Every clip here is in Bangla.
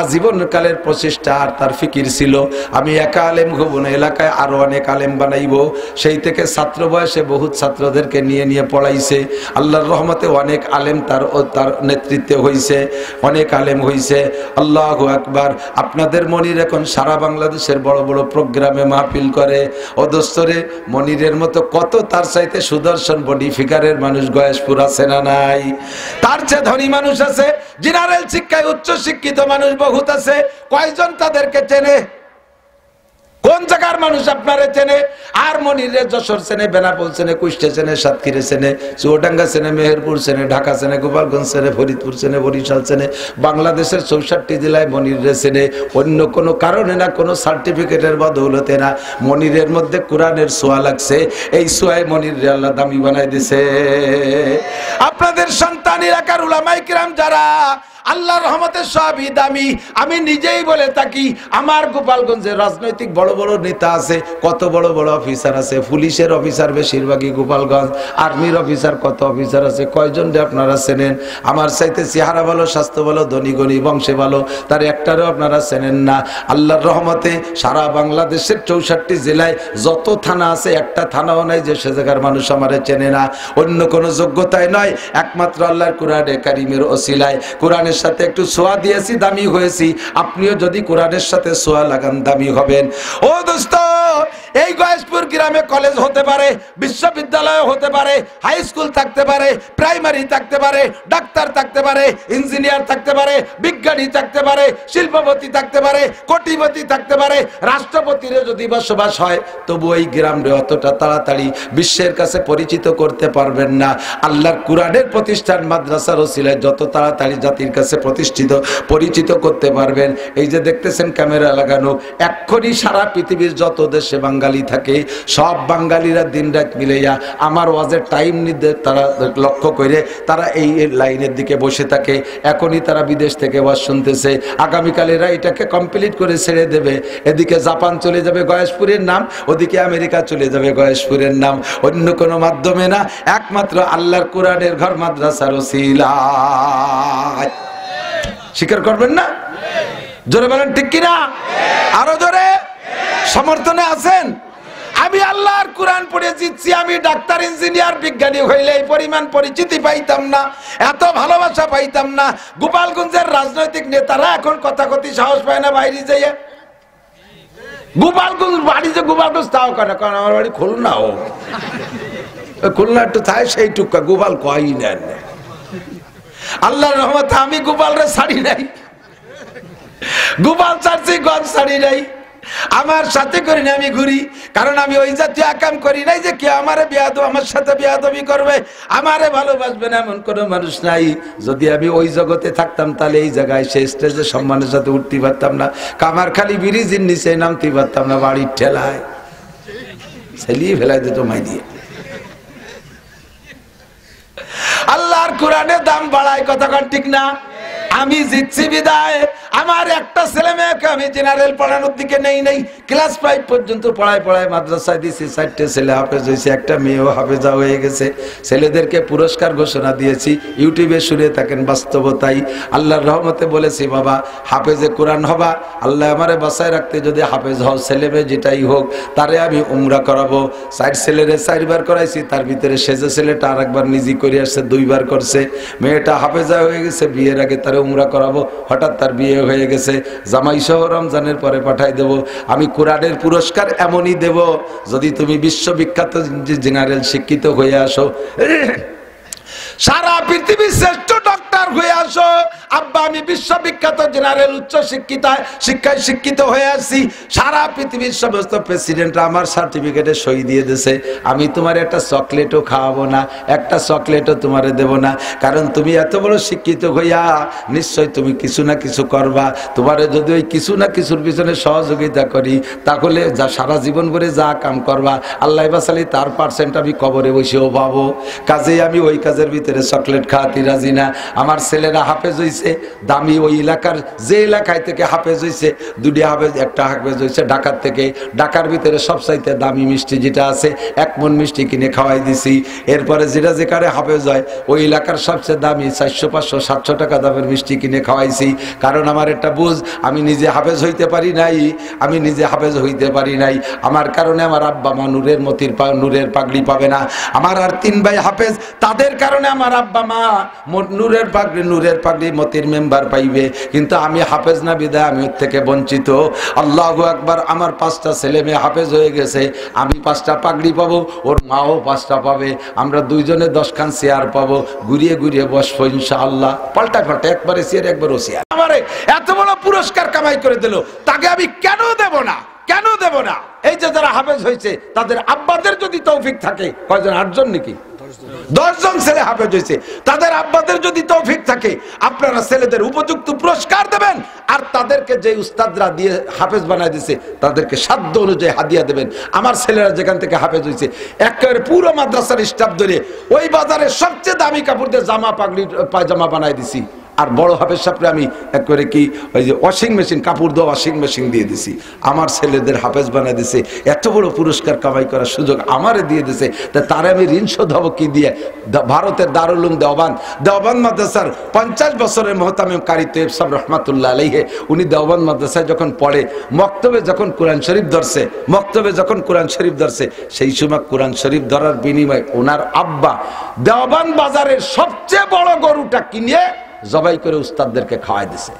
আজীবনকালের প্রচেষ্টা আর তার ফিকির ছিল আমি একা আলেম হব না, এলাকায় আরো অনেক আলেম বানাইব। সেই থেকে ছাত্র বয়সে বহুত ছাত্রদেরকে নিয়ে নিয়ে পড়াইছে। আল্লাহর রহমতে অনেক আলেম তার নেতৃত্বে হয়েছে, অনেক আলেম হয়েছে। আল্লাহু আকবার। আপনাদের মনির এখন সারা বাংলাদেশের বড় বড় প্রোগ্রামে মাহফিল করে। অদস্তরে মনিরের মতো কত তার চাইতে সুদর্শন বডি ফিগারের মানুষ গয়েশপুর আছে না নাই? তার চেয়ে ধনী মানুষ আছে, জেনারেল শিক্ষায় উচ্চ শিক্ষিত মানুষ বহুত আছে। কয়জন তাদেরকে চেনে? কোন জায়গার মানুষ আপনারে চেনে? আর মনিরে যশোর চেনে, বেনাপোল চেনে, কুষ্টিয়া চেনে, সাতক্ষীরা চেনে, চুয়াডাঙ্গা চেনে, মেহেরপুর চেনে, ঢাকা চেনে, গোপালগঞ্জ চেনে, ফরিদপুর চেনে, বরিশাল চেনে। বাংলাদেশের 64 জেলায় মনিরে চেনে। অন্য কোনো কারণে না, কোনো সার্টিফিকেটের বদৌলতে না, মনিরের মধ্যে কোরআনের ছোঁয়া লাগছে। এই ছোঁয়ায় মনিরে আল্লাহ দামি বানাই দিছে। আপনাদের সন্তান এলাকার উলামায়ে কিরাম যারা আল্লাহর রহমতে সবই দামি। আমি নিজেই বলে থাকি, আমার গোপালগঞ্জে রাজনৈতিক বড় বড় নেতা আছে, কত বড় বড় অফিসার আছে। পুলিশের অফিসার বেশিরভাগই গোপালগঞ্জ, আর্মির অফিসার কত অফিসার আছে, কয়জন আপনারা চেনেন? আমার চাইতে চেহারা ভালো, স্বাস্থ্য ভালো, ধনী গণী, বংশে ভালো, তার একটারও আপনারা চেনেন না। আল্লাহর রহমতে সারা বাংলাদেশের 64 জেলায় যত থানা আছে, একটা থানাও নাই যে সে জায়গার মানুষ আমারে চেনে না। অন্য কোনো যোগ্যতায় নয়, একমাত্র আল্লাহর কোরআনে কারিমের ওসিলায়। কোরআনের সাথে একটু ছোঁয়া দিয়েছি, দামি হয়েছি। আপনিও যদি কোরআনের সাথে ছোঁয়া লাগান, দামি হবেন। ও দোস্ত, এই গয়েশপুর গ্রামে কলেজ হতে পারে, বিশ্ববিদ্যালয় হতে পারে, হাই স্কুল থাকতে পারে, প্রাইমারি থাকতে পারে, ডাক্তার থাকতে পারে, ইঞ্জিনিয়ার থাকতে পারে, বিজ্ঞানী থাকতে পারে, শিল্পপতি থাকতে পারে, কোটিপতি থাকতে পারে, রাষ্ট্রপতিরও যদি বসবাস হয়, তবু এই গ্রামে অতটা তাড়াতাড়ি বিশ্বের কাছে পরিচিত করতে পারবেন না। আল্লাহর কোরআনের প্রতিষ্ঠান মাদ্রাসার ওসিলায় যত তাড়াতাড়ি জাতির কাছে পরিচিত করতে পারবেন। এই যে দেখতেছেন ক্যামেরা লাগানো, এক্ষুনি সারা পৃথিবীর যত দেশে বাঙালি থাকে, সব বাঙালিরা দিন রাত মিলাইয়া আমার ওয়াজের টাইম নির্দেশ তারা লক্ষ্য করে তারা এই লাইনের দিকে বসে থাকে। এখনই তারা বিদেশ থেকে ওয়াজ শুনতেছে, আগামীকালেরা এটাকে কমপ্লিট করে ছেড়ে দেবে। এদিকে জাপান চলে যাবে গয়েশপুরের নাম, ওদিকে আমেরিকা চলে যাবে গয়েশপুরের নাম। অন্য কোনো মাধ্যমে না, একমাত্র আল্লাহর কোরআনের ঘর মাদ্রাসার ওসিলায়। স্বীকার করবেন না? জোরে বলেন ঠিক কিনা? আরো জোরে। সমর্থনে আছেন? আমি আল্লাহর কোরআন পড়ে জিতছি। আমি ডাক্তার, ইঞ্জিনিয়ার, বিজ্ঞানী হইলে এই পরিমাণ পরিচিতি পাইতাম না, এত ভালোবাসা পাইতাম না। গোপালগঞ্জের রাজনৈতিক নেতারা এখন কথাকথি সাহস পায় না বাইরে যাইয়া। গোপালগঞ্জ বাড়ি যে গোপালগঞ্জ তাও কেন, কারণ আমার বাড়ি খুলনা। ও খুলনা একটু থাকে, সেই টুকা গোপাল কয়ই নেন। আল্লাহর রহমতে আমি গোপালরে ছাড়ি নাই, গোপাল ছাড়ছি, গঞ্জ ছাড়ি নাই। আমার সাথে করি না, আমি ঘুরি। কারণ আমি ওই জাতীয় আকাম করি নাই যে কেউ আমারে আমার সাথে বেয়াদবি করবে, আমারে ভালোবাসবে না, এমন কোনো মানুষ নাই। যদি আমি ওই জগতে থাকতাম, তাহলে এই জায়গায় সেই স্টেজে সম্মানের সাথে উঠতে পারতাম না, কামারখালি ব্রিজের নিচে নামতে পারতাম না, বাড়ির ঠেলায় ছেলিয়ে ফেলাই দিত মাই দিয়ে। আল্লাহর কোরআনের দাম বাড়ায়, কথা কন ঠিক না? আমি জিতছি বিদায় আমার একটা ছেলে মেয়েকে আমি জেনারেল পড়ানোর দিকে নেই। ক্লাস 5 পর্যন্ত পড়ায় মাদ্রাসায় দিয়েছি। 4টে ছেলে হাফেজ হয়েছে, একটা মেয়েও হাফেজা হয়ে গেছে। ছেলেদেরকে পুরস্কার ঘোষণা দিয়েছি, ইউটিউবে শুনে থাকেন। বাস্তবতাই আল্লাহর রহমতে বলেছি, বাবা হাফেজে কোরআন হবা, আল্লাহ আমারে বাঁচায় রাখতে যদি হাফেজ হও, ছেলে মেয়ে যেটাই হোক, তারে আমি উমরা করাবো। 4 ছেলেরে 4 বার করাইছি, তার ভিতরে সেজে ছেলেটা আর একবার নিজে করে আসছে, 2 বার করছে। মেয়েটা হাফেজা হয়ে গেছে, বিয়ের আগে তারে উমরা করাবো, হঠাৎ তার বিয়ে হয়ে গেছে। জামাই সহ রমজানের পরে পাঠাই দেব। আমি কোরআনের পুরস্কার এমনই দেব, যদি তুমি বিশ্ববিখ্যাত জেনারেল শিক্ষিত হয়ে আসো, সারা পৃথিবীর শ্রেষ্ঠ ডক্টর হয়ে আসো। আব্বা আমি বিশ্ববিখ্যাত জেনারেল উচ্চ শিক্ষায় শিক্ষিত হয়ে আসছি, সারা পৃথিবীর সমস্ত প্রেসিডেন্টরা আমার সার্টিফিকেটে সই দিয়ে দিয়েছে, আমি তোমার একটা চকলেটও খাওয়াবো না, একটা চকলেটও তোমারে দেব না। কারণ তুমি এত বড় শিক্ষিত হইয়া নিশ্চয় তুমি কিছু না কিছু করবা। তোমারে যদি ওই কিছু না কিছুর পিছনে সহযোগিতা করি, তাহলে যা সারা জীবন ভরে যা কাম করবা, আল্লাহ বাসালি তার পার্সেন্ট আমি কবরে বসেও পাবো। কাজেই আমি ওই কাজের ভিতরে ভিতরে চকলেট খাওয়াতে রাজি না। আমার ছেলেরা হাফেজ হইছে, দামি ওই এলাকার যে এলাকায় থেকে হাফেজ হইছে, দুটি হাফেজ, একটা হাফেজ হইছে ঢাকার থেকে। ঢাকার ভিতরে সবচাইতে দামি মিষ্টি যেটা আছে, 1 মণ মিষ্টি কিনে খাওয়াই দিছি। এরপরে যেটা যেখানে হাফেজ হয় ওই এলাকার সবচেয়ে দামি 400, 500, 700 টাকা দামের মিষ্টি কিনে খাওয়াইছি। কারণ আমার একটা বুঝ, আমি নিজে হাফেজ হইতে পারি নাই, আমি নিজে হাফেজ হইতে পারি নাই। আমার কারণে আমার আব্বা মা নূরের পাগড়ি পাবে না। আমার আর 3 ভাই হাফেজ, তাদের কারণে আমার আব্বা মা নূরের পাগড়ি মতির মেম্বার পাইবে, কিন্তু আমি হাফেজ না বিদায় আমি ওর থেকে বঞ্চিত। আল্লাহু আকবার। আমার 5টা ছেলে মেয়ে হাফেজ হয়ে গেছে, আমি 5টা পাগড়ি পাবো, ওর মাও 5টা পাবে, আমরা দুইজনে 10 খান চেয়ার পাবো, ঘুরিয়ে ঘুরিয়ে বসবো ইনশাআল্লাহ। পাল্টা একবারে চেয়ার একবার চেয়ার। আমারে এত বড় পুরস্কার কামাই করে দিল, তাকে আমি কেন দেব না, কেন দেব না? এই যে যারা হাফেজ হয়েছে তাদের আব্বাদের যদি তৌফিক থাকে, কয়জন? 8 জন নাকি 10 জন ছেলে হাফেজ হয়েছে, তাদের আব্বাদের যদি তৌফিক থাকে, আপনারা ছেলেদের উপযুক্ত পুরস্কার দেবেন, আর তাদেরকে যে উস্তাদরা দিয়ে হাফেজ বানায় দিয়েছে তাদেরকে সাধ্য অনুযায়ী হাদিয়া দেবেন। আমার ছেলেরা যেখান থেকে হাফেজ হয়েছে একেবারে পুরো মাদ্রাসার স্টাফ ধরে ওই বাজারের সবচেয়ে দামি কাপড় দিয়ে জামা পাগড়ি পায়জামা বানায় দিছি। আর বড় হাফেজ সাহেবরে আমি একবারে কি ওই যে ওয়াশিং মেশিন, কাপড় দেওয়া ওয়াশিং মেশিন দিয়ে দিছি। আমার ছেলেদের হাফেজ বানায় দিছে, এত বড় পুরস্কার কামাই করার সুযোগ আমারে দিয়ে দিছে। তা তারে আমি ঋণ শোধ হবো কি দিয়ে? ভারতের দারুল উলুম দেওবান মাদ্রাসার 50 বছরের মুহতামিম কারি তৈয়ব সাহেব রহমাতুল্লাহ আলাইহি, উনি দেওবান মাদ্রাসায় যখন পড়ে, মক্তবে যখন কোরআন শরীফ ধরছে, সেই সময় কোরআন শরীফ ধরার বিনিময়ে ওনার আব্বা দেওবান বাজারের সবচেয়ে বড় গরুটা কিনে জবাই করে উস্তাদদেরকে খাওয়াই দিছে।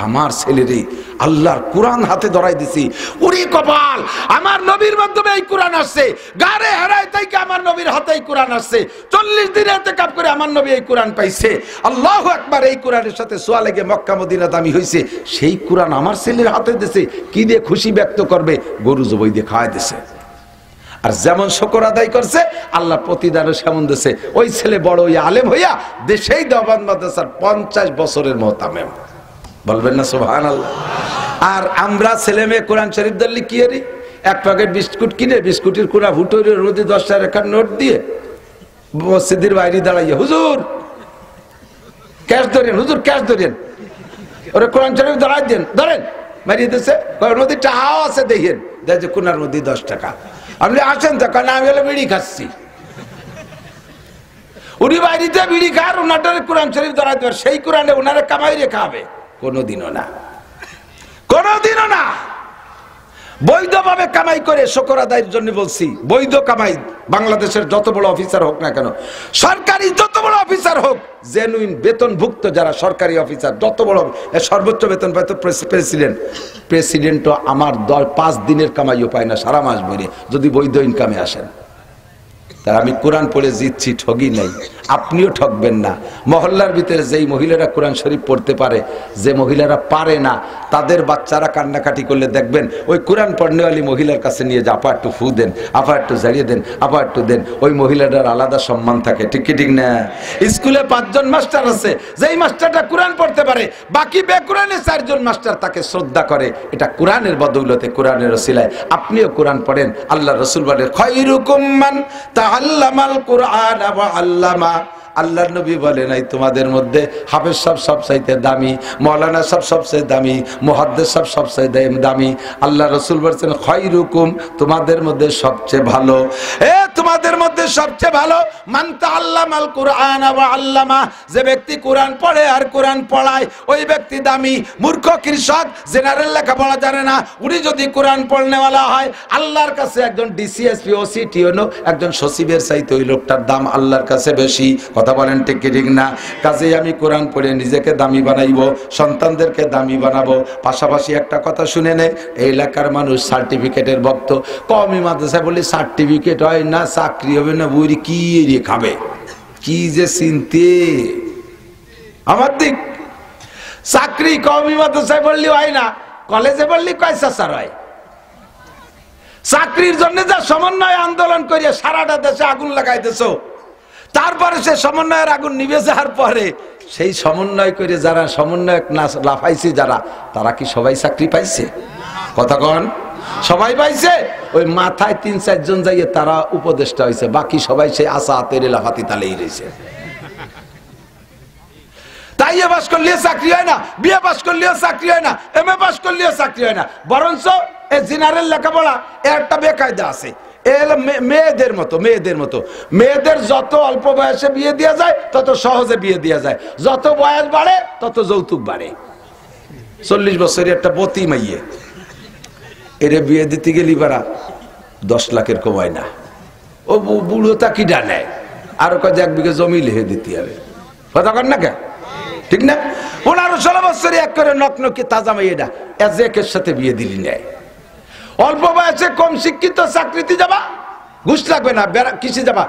আমার ছেলেরই আল্লাহর কোরআন হাতে ধরাই দিছি। উরি কপাল, আমার নবীর মাধ্যমে এই কোরআন আসছে, গারে হারাই থেকে আমার নবীর হাতেই কোরআন আসছে, 40 দিন ইতিকাফ করে আমার নবী এই কোরআন পাইছে। আল্লাহু আকবার। এই কোরআনের সাথে সোয়া লেগে মক্কা মদিনা দামি হইছে, সেই কোরআন আমার ছেলের হাতে দিছে। কি দিয়ে খুশি ব্যক্ত করবে? গরু জবাই দিয়ে খাওয়াই দিছে। আর যেমন শুকর আদায় করছে, আল্লাহ প্রতিদানও সেমন দিছে। ওই ছেলে বড় আলেম হইয়া দেশেই দেওবান মাদ্রাসার 50 বছরের মুহতামিম। বলবেন না সুবহানাল্লাহ? আর আমরা ছেলে মেয়ে কোরআন শরীফ ধরলে কি এরি? 1 প্যাকেট বিস্কুট কিনে বিস্কুটের কোনা ভুটোরে রোদে 10 টাকার নোট দিয়ে মসজিদের বাইরে দাঁড়াইয়া, হুজুর ক্যাশ ধরেন, হুজুর ক্যাশ ধরেন, ওরা কোরআন শরীফ দাঁড়াই দেন, ধরেন, মারিয়ে দিচ্ছে। নদী টাকাও আছে, দেখেন দেখে কোনার মধ্যে 10 টাকা। আপনি আসেন তো, কারণ আমি হলে বিড়ি খাচ্ছি। উনি বাইরেতে বিড়ি খার, ওনাটারে কোরআন শরীফ ধরাই দেবে, সেই কোরআনে ওনারা কামাই রেখা হবে? কোনোদিনও না, কোনোদিনও না। বৈধভাবে কামাই করে শুকর আদায়ের জন্য বলছি, বৈধ কামাই। বাংলাদেশের যত বড় অফিসার হোক না কেন, সরকারি যত বড় অফিসার হোক, জেনুইন বেতনভুক্ত যারা সরকারি অফিসার, যত বড় সর্বোচ্চ বেতন পায় তো প্রেসিডেন্টও আমার 5 দিনের কামাইও পায় না সারা মাস ভরে, যদি বৈধ ইনকামে আসেন। তার আমি কোরআন পড়ে জিতছি, ঠগি নাই, আপনিও ঠকবেন না। মহল্লার ভিতরে যেই মহিলারা কোরআন শরীফ পড়তে পারে, যে মহিলারা পারে না, তাদের বাচ্চারা কান্নাকাটি করলে দেখবেন ওই কোরআন পড়নেওয়ালি মহিলার কাছে নিয়ে যে আপা একটু ফু দেন, আপা একটু জ্বালিয়ে দেন, আপা একটু দেন, ওই মহিলাটার আলাদা সম্মান থাকে। ঠিক কি ঠিক না? স্কুলে 5 জন মাস্টার আছে, যেই মাস্টারটা কোরআন পড়তে পারে, বাকি বেকুরআনে 4 জন মাস্টার তাকে শ্রদ্ধা করে। এটা কোরআনের বদৌলতে, কোরআনের ওসিলায়। আপনিও কোরআন পড়েন। আল্লাহ রাসূল বলেন, খায়রুকুম মান তাআল্লামাল কুরআন ওয়া আল্লামা। আল্লাহর নবী বলে নাই তোমাদের মধ্যে হাফেজ সাহেব সবচাইতে দামি, মাওলানা সাহেব সবচেয়ে দামি, মুহাদ্দিস সাহেব সবচেয়ে দামি। আল্লাহ রাসূল বলেছেন, খায়রুকুম, তোমাদের মধ্যে সবচেয়ে ভালো, তোমাদের মধ্যে সবচেয়ে ভালো মান তাআল্লামাল কুরআন ওয়া আল্লামা, যে ব্যক্তি কোরআন পড়ে আর কোরআন পড়ায়, ওই ব্যক্তি দামি। মূর্খ কৃষক জেনারেল লেখাপড়া জানে না, উনি যদি কোরআন পড়নেওয়ালা হয়, আল্লাহর কাছে একজন ডিসিএসপি ওসি টিওনো একজন সচিবের চাইতে ওই লোকটার দাম আল্লাহর কাছে বেশি। কথা বলেন ঠিক কি ঠিক না? কাজেই আমি কোরআন পড়ে নিজেকে দামি বানাইবো, সন্তানদেরকে দামি বানাবো। পাশাপাশি একটা কথা শুনে নে, এই এলাকার মানুষ সার্টিফিকেটের ভক্ত। কওমি মাদ্রাসায় বলি সার্টিফিকেট হয় না, চাকরি হবে না, বুড়ি কি এরিয়ে খাবে, কি যে চিনতে আমার দিক। চাকরি কওমি মাদ্রাসায় বললি হয় না, কলেজে বললি কয়সার হয়। চাকরির জন্য যা সমন্বয় আন্দোলন করিয়া সারাটা দেশে আগুন লাগাইতেছ, তারপরে সে সমন্বয়ের আগুন নিভে যাওয়ার পরে সেই সমন্বয় করে যারা সমন্বয়ক না লাফাইছে যারা, তারা কি সবাই চাকরি পাইছে? কথা কন, সবাই পাইছে? ওই মাথায় 3-4 জন যাইয়ে তারা উপদেষ্টা হয়েছে, বাকি সবাই সেই আশা হাতের লাফাতি তালেই রয়েছে। আইএ পাস করলেও চাকরি হয় না, বিএ পাস করলেও চাকরি হয় না, এমএ পাস করলেও চাকরি হয় না, বরঞ্চ এই জেনারেল লেখাপড়া একটা বেকায়দা আছে। মেয়েদের মতো মেয়েদের যত অল্প বয়সে বিয়ে দেওয়া যায় তত সহজে বিয়ে দেওয়া যায়, যত বয়স বাড়ে তত যৌতুক বাড়ে। 40 বছরের একটা বতী মাইয়ে, এর বিয়ে দিতে গেলি পারা 10 লাখের কমায় না, ও বুড়োটা কিডা নেয়, আরো কাজ 1 বিঘা জমি লিখে দিতে হবে, কথা কর না কে? ঠিক না? 15-16 বছরে এক করে নকনকি তাজা মেয়েটা এজেকের সাথে বিয়ে দিলি নেয়। অল্প বয়সে কম শিক্ষিত চাকরিতে যাবা, ঘুষ লাগবে না, কৃষি যাবা,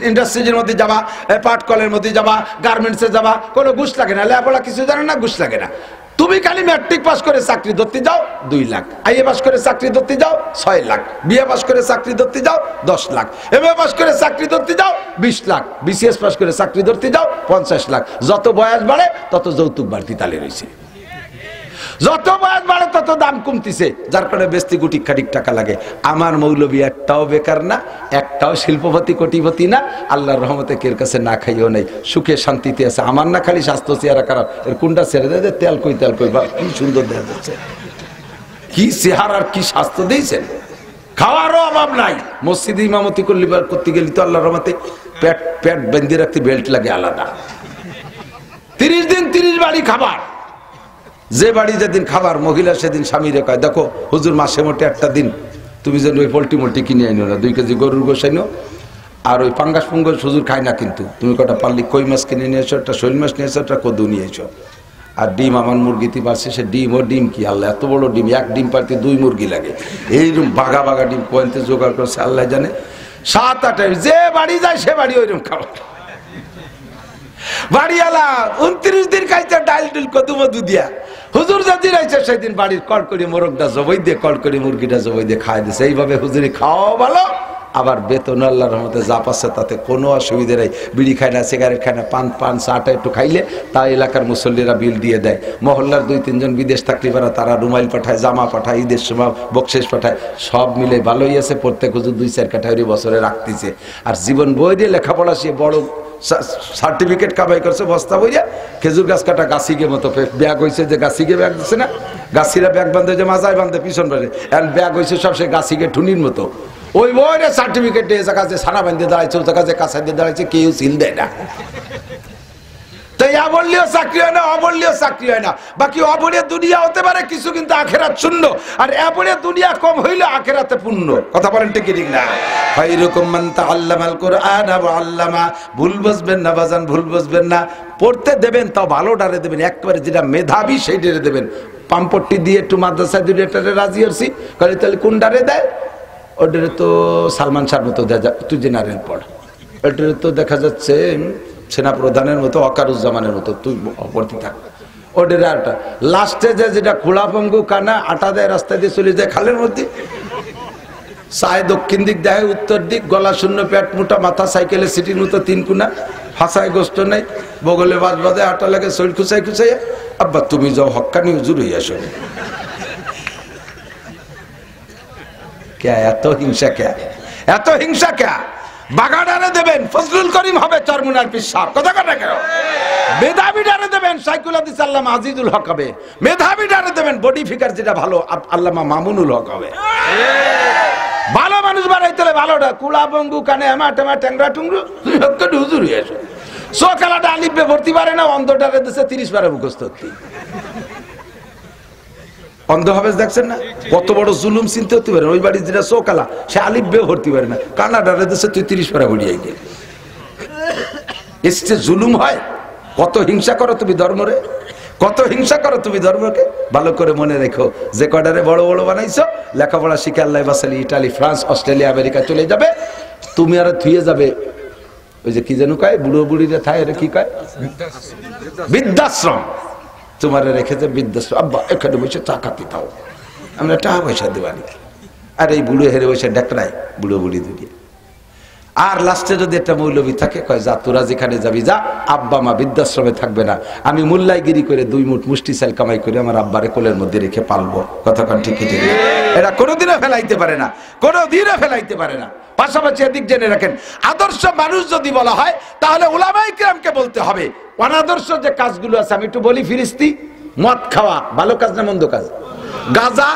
ইন্ডাস্ট্রিজের মধ্যে যাবা, পাট কলের মধ্যে যাবা, গার্মেন্টসে যাবা, কোনো ঘুষ লাগে না, লেখাপড়া কিছু জানে না, ঘুষ লাগে না। তুমি খালি ম্যাট্রিক পাস করে চাকরি ধরতে যাও 2 লাখ, আইএ পাস করে চাকরি ধরতে যাও 6 লাখ, বিএ পাস করে চাকরি ধরতে যাও 10 লাখ, এমএ পাস করে চাকরি ধরতে যাও 20 লাখ, বিসিএস পাস করে চাকরি ধরতে যাও 50 লাখ। যত বয়স বাড়ে তত যৌতুক বাড়তি তালে রয়েছে, যত বয়স বাড়ে তত দাম কমতিছে, যার কারণে বেস্তি গুটি খাটিক টাকা লাগে। আমার মৌলবী একটাও বেকার না, একটাও শিল্পপতি কোটিপতি না, আল্লাহর রহমতে কের কাছে না খাইও নাই, সুখে শান্তিতে আছে। আমার না খালি স্বাস্থ্য চেহারা খারাপ, এর কোনটা ছেড়ে দেয়, তেল কই বা কি সুন্দর দেখা যাচ্ছে, কি চেহারার কি স্বাস্থ্য দিয়েছেন, খাওয়ারও অভাব নাই। মসজিদে ইমামতি করতে গেলি তো আল্লাহর রহমতে পেট বেঁধে রাখতে বেল্ট লাগে আলাদা। 30 দিন 30 বাড়ি খাবার, যে বাড়ি যেদিন খাবার মহিলা সেদিন স্বামীরে কয়, দেখো হুজুর মাসে মোটে একটা দিন তুমি যেন ওই পোল্ট্রি মোল্ট্রি কিনে আইনো না, 2 কেজি গরুর গোশ আইনো, আর ওই পাঙ্গাস পুঙ্গাস হুজুর খায় না, কিন্তু তুমি কটা পারলি কই মাছ কিনে নিয়ে এসো, একটা শৈল মাছ নিয়ে এসো, একটা কদু নিয়ে এসো। আর ডিম আমার মুরগিতে পারছে, সে ডিম কি আল্লাহ, এত বড় ডিম, 1 ডিম পারতে 2 মুরগি লাগে, এইরকম বাঘা বাঘা ডিম কোয়েলতে জোগাড় করছে আল্লাহ জানে। 7-8 যে বাড়ি যায় সে বাড়ি ওইরকম খাবার, বাড়িওয়ালা 29 দিন খাইছে ডাল ডুল কদু মধু দিয়া। হুজুর যেদিন আইছে সেদিন বাড়ির কড়কড়ি মোরগটা জবাই দিয়ে, কড়কড়ি মুরগিটা জবাই দিয়ে খাই দিছে। এইভাবে হুজুরি খাওয়া ভালো, আবার বেতন আল্লাহর রহমতে যা পাচ্ছে তাতে কোনো অসুবিধা নেই। বিড়ি খায় না, সিগারেট খায় না, পান চাটা একটু খাইলে তা এলাকার মুসল্লিরা বিল দিয়ে দেয়। মহল্লার 2-3 জন বিদেশ থাকলে পারা তারা রুমাইল পাঠায়, জামা পাঠায়, ঈদের সময় বকশেষ পাঠায়, সব মিলে ভালোই আছে। প্রত্যেক হুজুর 2-4 ক্যাটাগরি বছরে রাখতেছে। আর জীবন বই দিয়ে লেখাপড়া সে বড় সার্টিফিকেট কামাই করছে বস্তা বইয়া, খেজুর গাছ কাটা গাছিকে মতো ব্যাগ হয়েছে, যে গাছিকে ব্যাগ দিচ্ছে না, গাছিরা ব্যাগ বাঁধে যে মাজায় বাঁধে পিছন বাড়ে, এখন ব্যাগ হয়েছে সব সে গাছিকে ঠুনির মতো। ওই বইরে সার্টিফিকেট দিয়ে জায়গা যে সানা বাঁধে দাঁড়াইছে, ও জায়গা যে কাঁচা দিয়ে দাঁড়াইছে, কেউ সিল দেয় না। তাই অবলীয় চাকরি হয় না, অবলীয় চাকরি হয় না। বাকি অবলীয় দুনিয়া হতে পারে কিছু, কিন্তু আখেরাত শূন্য। আর অবলীয় দুনিয়া কম হইলে আখেরাতে পূর্ণ। কথা বলেন ঠিক ঠিক না? খায়রুকুম মান তাআল্লামাল কুরআন ওয়া আল্লামা। ভুল বুঝবেন না বাজান, ভুল বুঝবেন না। পড়তে দেবেন তাও ভালোটারে দেবেন, একবারে যেটা মেধাবী সেইটারে দেবেন। পাম্পট্টি দিয়ে একটু মাদ্রাসায় দুইটারে রাজি হচ্ছি, কারণ তাহলে কোনটারে দেয়? ওটারে তো সালমান শাহর মতো দেয়, তুই জেনারেল পড়। ওটারে তো দেখা যাচ্ছে সেনা প্রধানের মতো, অকারুজ্জামানের মতো, তুই ভর্তি থাক। ওদের আরটা লাস্টে যেটা খোলা পঙ্গু কানা আটা দেয়, রাস্তা দিয়ে চলে যায় খালের মধ্যে, চায় দক্ষিণ দিক দেয় উত্তর দিক, গলা শূন্য, পেট মোটা, মাথা সাইকেলে সিটির মতো 3 কোনা, ফাঁসায় গোষ্ঠ নেই, বগলে বাজ বাজে, আটা লাগে, শরীর খুঁচাই খুঁচাইয়া, আব্বা তুমি যাও হক্কানি হুজুর হইয়া আসো। এত হিংসা কে, এত হিংসা কে? বাগানারে দেবেন ফজলুল করিম হবে চরমুনার পিসাব, কথা কথা কেন? মেধাবী ডারে দেবেন সাইকুল হাদিস আল্লামা আজিজুল হক হবে। মেধাবী ডারে দেবেন বডি ফিগার যেটা ভালো আল্লামা মামুনুল হক হবে। ভালো মানুষ বানাইতে হলে ভালোটা, কুলা বঙ্গু কানে হেমা টেমা ট্যাংরা টুংরু হক্কানি হুজুর হয়ে আসো। চোখালাটা আলিফে ভর্তি পারে না, অন্ধটারে দেশে 30 বারে মুখস্থ। অন্ধ হবে দেখছেন না কত বড় জুলুম, চিনতে হতে পারে। ওই বাড়ির যেটা চোকালা সে আলিফ বেও ভর্তি পারে না, কানাডারে দেশে তুই 30 পারা হরিয়াই গেল। এসছে জুলুম হয়। কত হিংসা করো তুমি ধর্মরে, কত হিংসা করো তুমি ধর্মকে। ভালো করে মনে রেখো, যে কয়টারে বড় বড় বানাইছো, লেখাপড়া শিখে আল্লাহ বাসালি ইটালি, ফ্রান্স, অস্ট্রেলিয়া, আমেরিকা চলে যাবে, তুমি আর থুয়ে যাবে ওই যে কি যেন কয় বুড়ো বুড়িরে থায়, কি কয় বৃদ্ধাশ্রম। তোমার রেখেছে বৃদ্ধাশ্রম, আব্বা এখানে বসে চা খাতে থাও, আমরা টাকা পয়সা দেবানি। আর এই বুড়ো হেরে বসে ডাকরায় বুড়ো বুড়ি ধরিয়ে। আর লাস্টে যদি একটা মৌলবী থাকে কয় যা তোরা যেখানে যাবি যা, আব্বা মা বৃদ্ধাশ্রমে থাকবে না, আমি মোল্লাইগিরি করে 2 মুঠ মুষ্টি চাল কামাই করে আমার আব্বারে কোলের মধ্যে রেখে পালবো। কথা কান ঠিক ঠিক। এরা কোনোদিনও ফেলাইতে পারে না, কোনোদিনও ফেলাইতে পারে না। পাশাপাশি এদিক জেনে রাখেন, আদর্শ মানুষ যদি বলা হয় তাহলে উলামায়ে কিরামকে বলতে হবে। অনাদর্শ যে কাজগুলো আছে আমি একটু বলি, ফিরিস্তি, মদ খাওয়া ভালো কাজ না মন্দ কাজ? গাঁজা,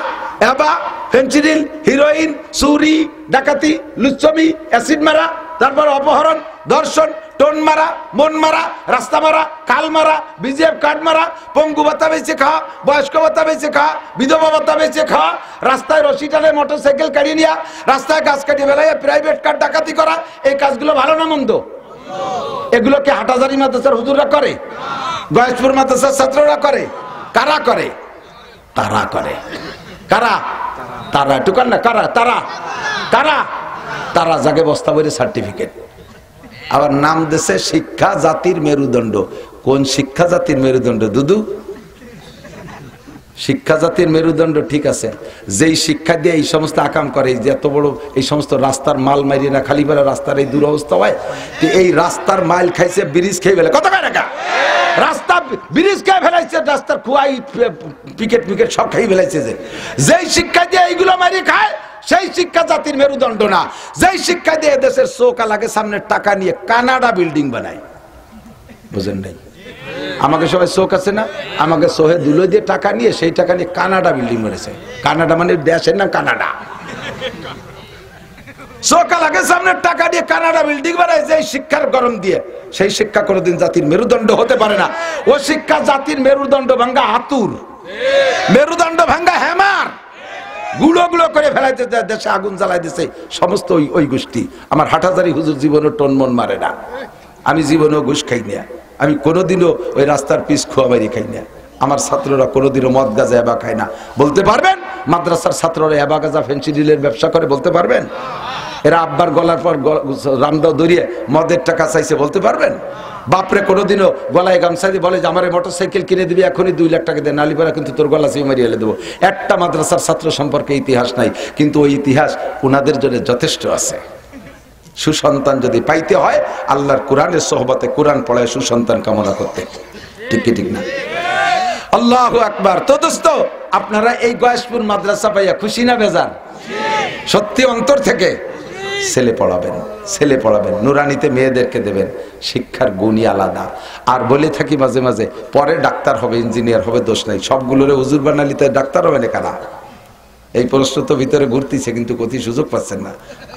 এবা, ফেন্সিডিল, হিরোইন, চুরি, ডাকাতি, লুচ্ছমি, অ্যাসিড মারা, তারপর অপহরণ, ধর্ষণ, টোন মারা, মন মারা, রাস্তা মারা, কাল মারা, বিজিএফ কার্ড মারা, পঙ্গু ভাতা বেঁচে খাওয়া, বয়স্ক ভাতা বেঁচে খাওয়া, বিধবা ভাতা বেঁচে খাওয়া, রাস্তায় রশি টানে মোটরসাইকেল কাটিয়ে নেওয়া, রাস্তায় গাছ কাটিয়ে বেলায় প্রাইভেট কার ডাকাতি করা, এই কাজগুলো ভালো না মন্দ? এগুলো কি হাটহাজারী মাদ্রাসার হুজুররা করে? গয়েশপুর মাদ্রাসার ছাত্ররা করে? কারা করে? তারা করে। কারা? তারা। একটু কার না, কারা? তারা। কারা? তারা জাগে বস্তা বইরে সার্টিফিকেট, আবার নাম দেশে শিক্ষা জাতির মেরুদণ্ড। কোন শিক্ষা জাতির মেরুদণ্ড দুদু? শিক্ষা জাতির মেরুদণ্ড ঠিক আছে, যেই শিক্ষা দিয়ে এই সমস্ত আকাম করে, যে এত বড় এই সমস্ত রাস্তার মাল মারিয়ে না খালি বেলা রাস্তার এই দুরবস্থা হয়, এই রাস্তার মাইল খাইছে, ব্রিজ খেয়ে ফেলে, কত টাকা রাস্তা ব্রিজ খেয়ে ফেলাইছে, রাস্তার খুয়াই পিকেট পিকেট সব খেয়ে ফেলাইছে। যেই শিক্ষা দিয়ে এইগুলো মারিয়ে খায় সেই শিক্ষা জাতির মেরুদণ্ড না। যেই শিক্ষা দিয়ে দেশের চৌকা লাগে সামনে টাকা নিয়ে কানাডা বিল্ডিং বানায়, বুঝেন নাই? আমাকে সবাই চোখ আছে না, আমাকে সোহে দুলো দিয়ে টাকা নিয়ে সেই টাকা নিয়ে কানাডা বিল্ডিং বানিয়েছে। কানাডা মানে দেশের নাম কানাডা। চৌকা লাগে সামনে টাকা দিয়ে কানাডা বিল্ডিং বানাইছে এই শিক্ষার গরম দিয়ে। সেই শিক্ষা কোনোদিন জাতির মেরুদণ্ড হতে পারে না। ও শিক্ষা জাতির মেরুদণ্ড ভাঙ্গা হাতুর, মেরুদণ্ড ভাঙ্গা হ্যামার, গুলো গুলো করে ফেলাইতে দেশে আগুন জ্বালাই দিছে সমস্ত ওই গোষ্ঠী। আমার হাটহাজারী হুজুর জীবনও টন মন মারে না, আমি জীবনেও ঘুষ খাই না, আমি কোনোদিনও ওই রাস্তার পিস খোয়া বাইরে খাই না। আমার ছাত্ররা কোনোদিনও মদ গাঁজা এবা খায় না। বলতে পারবেন মাদ্রাসার ছাত্ররা এবা গাঁজা ফেন্সিডিলের ব্যবসা করে? বলতে পারবেন? এরা আব্বার গলার পর রামদাও দরিয়ে মদের টাকা চাইছে? বলতে পারবেন? বাপরে কোনোদিনও গলায় গামছা দিয়ে বলে যে আমার মোটরসাইকেল কিনে দিবি, এখনই 2 লাখ টাকা দেয়, নালিপাড়া কিন্তু তোর গলা চেয়ে মারিয়ে দেবো। একটা মাদ্রাসার ছাত্র সম্পর্কে ইতিহাস নাই, কিন্তু ওই ইতিহাস ওনাদের জন্য যথেষ্ট আছে। সুসন্তান যদি পাইতে হয় আল্লাহর কোরআনের সোহবতে কোরআন পড়ায় সুসন্তান কামনা করতে, ঠিক কি ঠিক না? আল্লাহু আকবার। তো দোস্ত, আপনারা এই গয়েশপুর মাদ্রাসা পাইয়া খুশি না বেজার? সত্যি অন্তর থেকে ছেলে পড়াবেন, ছেলে পড়াবেন, নুরানিতে মেয়েদেরকে দেবেন, শিক্ষার গুণই আলাদা। আর বলে থাকি মাঝে মাঝে পরে ডাক্তার হবে, ইঞ্জিনিয়ার হবে, দোষ নাই। সবগুলোরে হুজুর বানালিতে ডাক্তার হবে না কারা? এই প্রশ্ন তো ভিতরে ঘুরতেছে, কিন্তু কোথায় সুযোগ পাচ্ছেন না।